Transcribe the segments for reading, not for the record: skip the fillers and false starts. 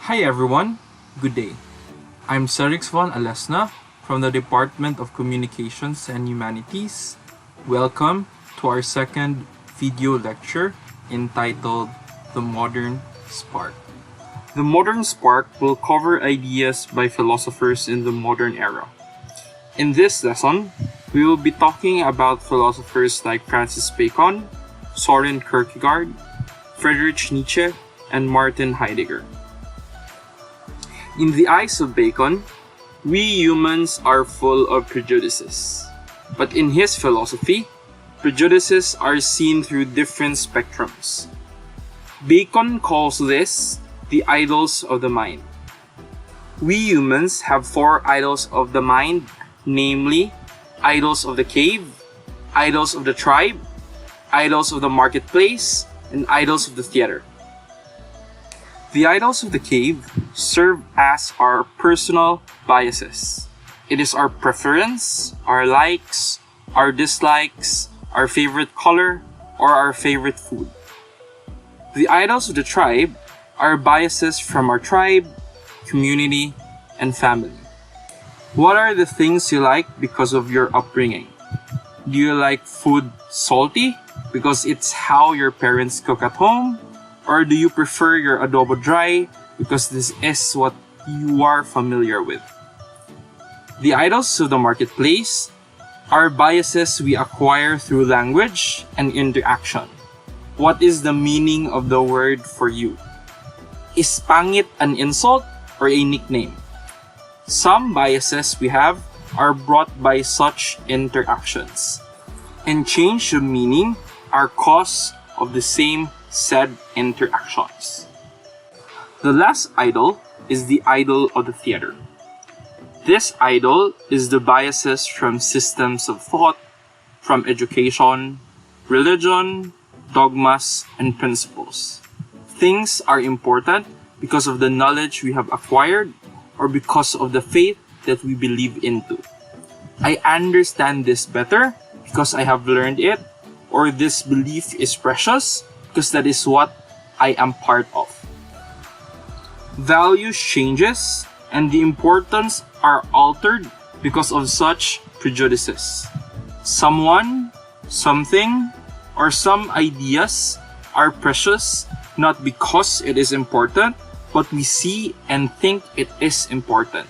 Hi everyone, good day. I'm Serix von Alesna from the Department of Communications and Humanities. Welcome to our second video lecture entitled The Modern Spark. The Modern Spark will cover ideas by philosophers in the modern era. In this lesson, we will be talking about philosophers like Francis Bacon, Soren Kierkegaard, Friedrich Nietzsche, and Martin Heidegger. In the eyes of Bacon, we humans are full of prejudices. But in his philosophy, prejudices are seen through different spectrums. Bacon calls this the idols of the mind. We humans have four idols of the mind, namely, idols of the cave, idols of the tribe, idols of the marketplace, and idols of the theater. The idols of the cave serve as our personal biases. It is our preference, our likes, our dislikes, our favorite color, or our favorite food. The idols of the tribe are biases from our tribe, community, and family. What are the things you like because of your upbringing? Do you like food salty because it's how your parents cook at home? Or do you prefer your adobo dry because this is what you are familiar with? The idols of the marketplace are biases we acquire through language and interaction. What is the meaning of the word for you? Is pangit an insult or a nickname? Some biases we have are brought by such interactions, and change of meaning are cause of the same said interactions. The last idol is the idol of the theater. This idol is the biases from systems of thought, from education, religion, dogmas, and principles. Things are important because of the knowledge we have acquired or because of the faith that we believe into. I understand this better because I have learned it, or this belief is precious because that is what I am part of. Values changes and the importance are altered because of such prejudices. Someone, something, or some ideas are precious not because it is important, but we see and think it is important.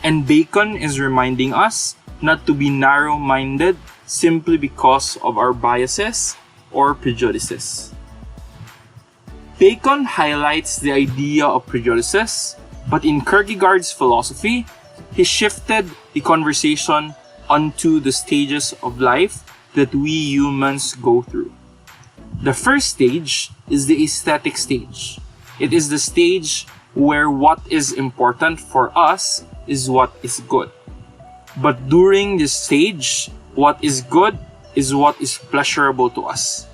And Bacon is reminding us not to be narrow-minded simply because of our biases or prejudices. Bacon highlights the idea of prejudices, but in Kierkegaard's philosophy, he shifted the conversation onto the stages of life that we humans go through. The first stage is the aesthetic stage. It is the stage where what is important for us is what is good. But during this stage, what is good is what is pleasurable to us.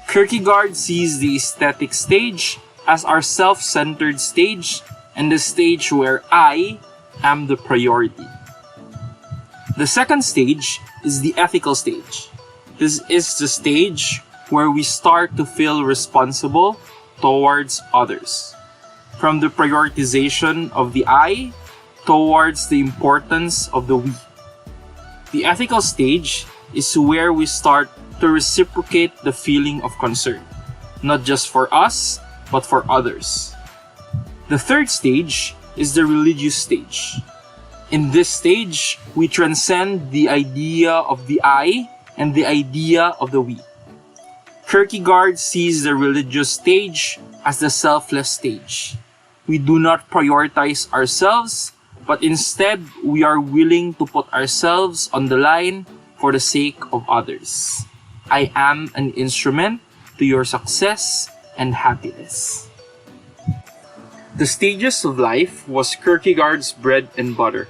Kierkegaard sees the aesthetic stage as our self-centered stage and the stage where I am the priority. The second stage is the ethical stage. This is the stage where we start to feel responsible towards others. From the prioritization of the I towards the importance of the we. The ethical stage is where we start to reciprocate the feeling of concern, not just for us, but for others. The third stage is the religious stage. In this stage, we transcend the idea of the I and the idea of the we. Kierkegaard sees the religious stage as the selfless stage. We do not prioritize ourselves, but instead we are willing to put ourselves on the line for the sake of others. I am an instrument to your success and happiness. The stages of life was Kierkegaard's bread and butter,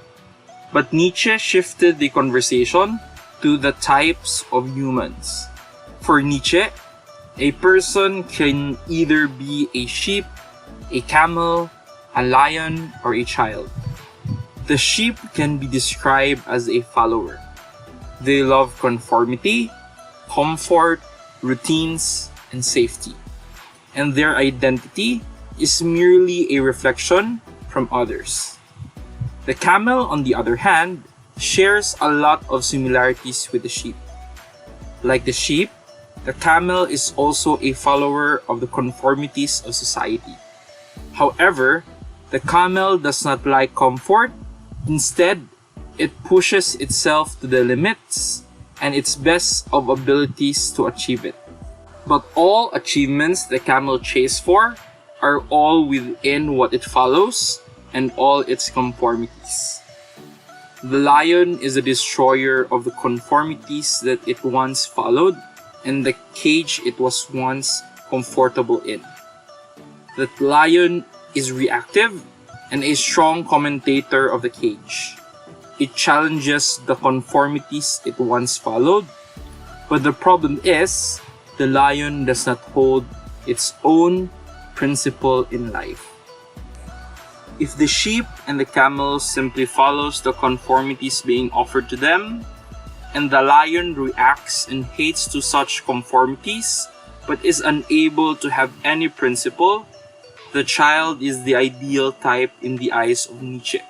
but Nietzsche shifted the conversation to the types of humans. For Nietzsche, a person can either be a sheep, a camel, a lion, or a child. The sheep can be described as a follower. They love conformity, comfort, routines, and safety. And their identity is merely a reflection from others. The camel, on the other hand, shares a lot of similarities with the sheep. Like the sheep, the camel is also a follower of the conformities of society. However, the camel does not like comfort. Instead, it pushes itself to the limits and its best of abilities to achieve it. But all achievements the camel chases for are all within what it follows and all its conformities. The lion is a destroyer of the conformities that it once followed and the cage it was once comfortable in. The lion is reactive and a strong commentator of the cage. It challenges the conformities it once followed, but the problem is, the lion does not hold its own principle in life. If the sheep and the camel simply follows the conformities being offered to them, and the lion reacts and hates to such conformities, but is unable to have any principle, the child is the ideal type in the eyes of Nietzsche.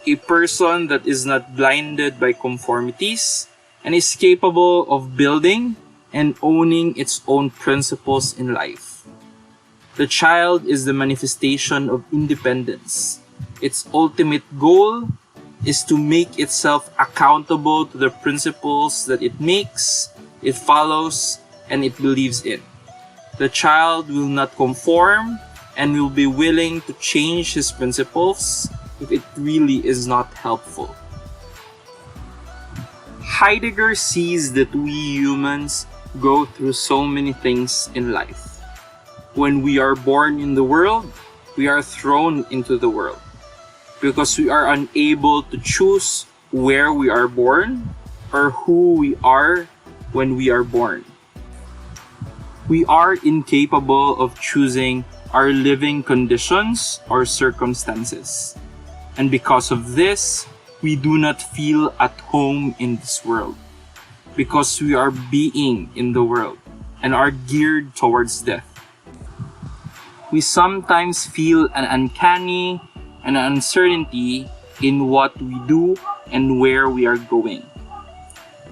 A person that is not blinded by conformities and is capable of building and owning its own principles in life. The child is the manifestation of independence. Its ultimate goal is to make itself accountable to the principles that it makes, it follows, and it believes in. The child will not conform and will be willing to change his principles if it really is not helpful. Heidegger sees that we humans go through so many things in life. When we are born in the world, we are thrown into the world. Because we are unable to choose where we are born or who we are when we are born. We are incapable of choosing our living conditions or circumstances. And because of this, we do not feel at home in this world. Because we are being in the world and are geared towards death. We sometimes feel an uncanny and an uncertainty in what we do and where we are going.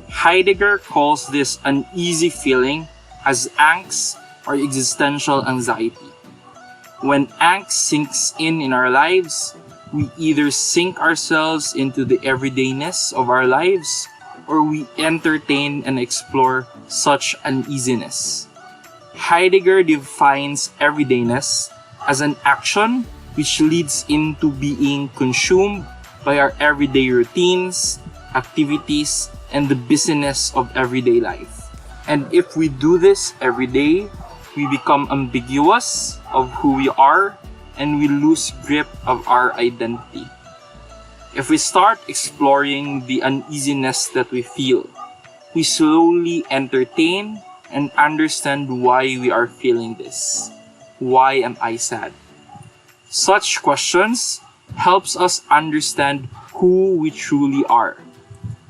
Heidegger calls this uneasy feeling as angst or existential anxiety. When angst sinks in our lives, we either sink ourselves into the everydayness of our lives or we entertain and explore such uneasiness. Heidegger defines everydayness as an action which leads into being consumed by our everyday routines, activities, and the busyness of everyday life. And if we do this every day, we become ambiguous of who we are and we lose grip of our identity. If we start exploring the uneasiness that we feel, we slowly entertain and understand why we are feeling this. Why am I sad? Such questions helps us understand who we truly are.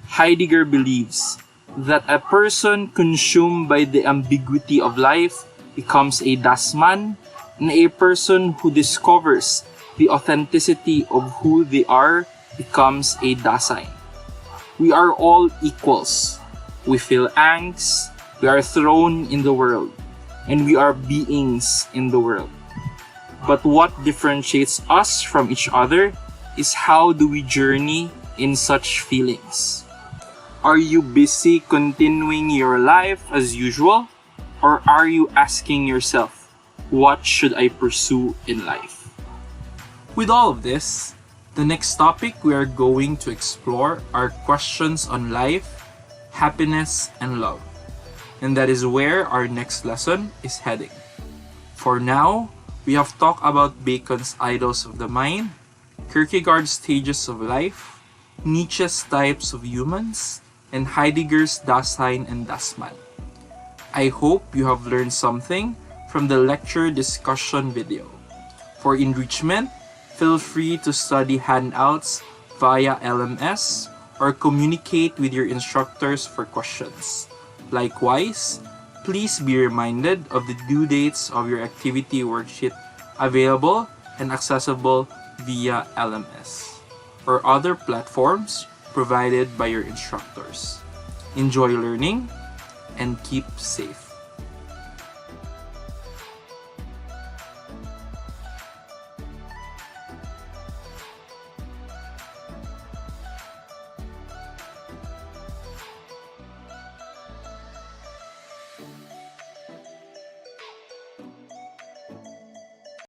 Heidegger believes that a person consumed by the ambiguity of life becomes a das man, and a person who discovers the authenticity of who they are becomes a Dasein. We are all equals. We feel angst, we are thrown in the world, and we are beings in the world. But what differentiates us from each other is how do we journey in such feelings. Are you busy continuing your life as usual? Or are you asking yourself, what should I pursue in life? With all of this, the next topic we are going to explore are questions on life, happiness, and love. And that is where our next lesson is heading. For now, we have talked about Bacon's Idols of the Mind, Kierkegaard's Stages of Life, Nietzsche's Types of Humans, and Heidegger's Dasein and Dasman. I hope you have learned something from the lecture discussion video. For enrichment, feel free to study handouts via LMS or communicate with your instructors for questions. Likewise, please be reminded of the due dates of your activity worksheet available and accessible via LMS or other platforms provided by your instructors. Enjoy learning and keep safe.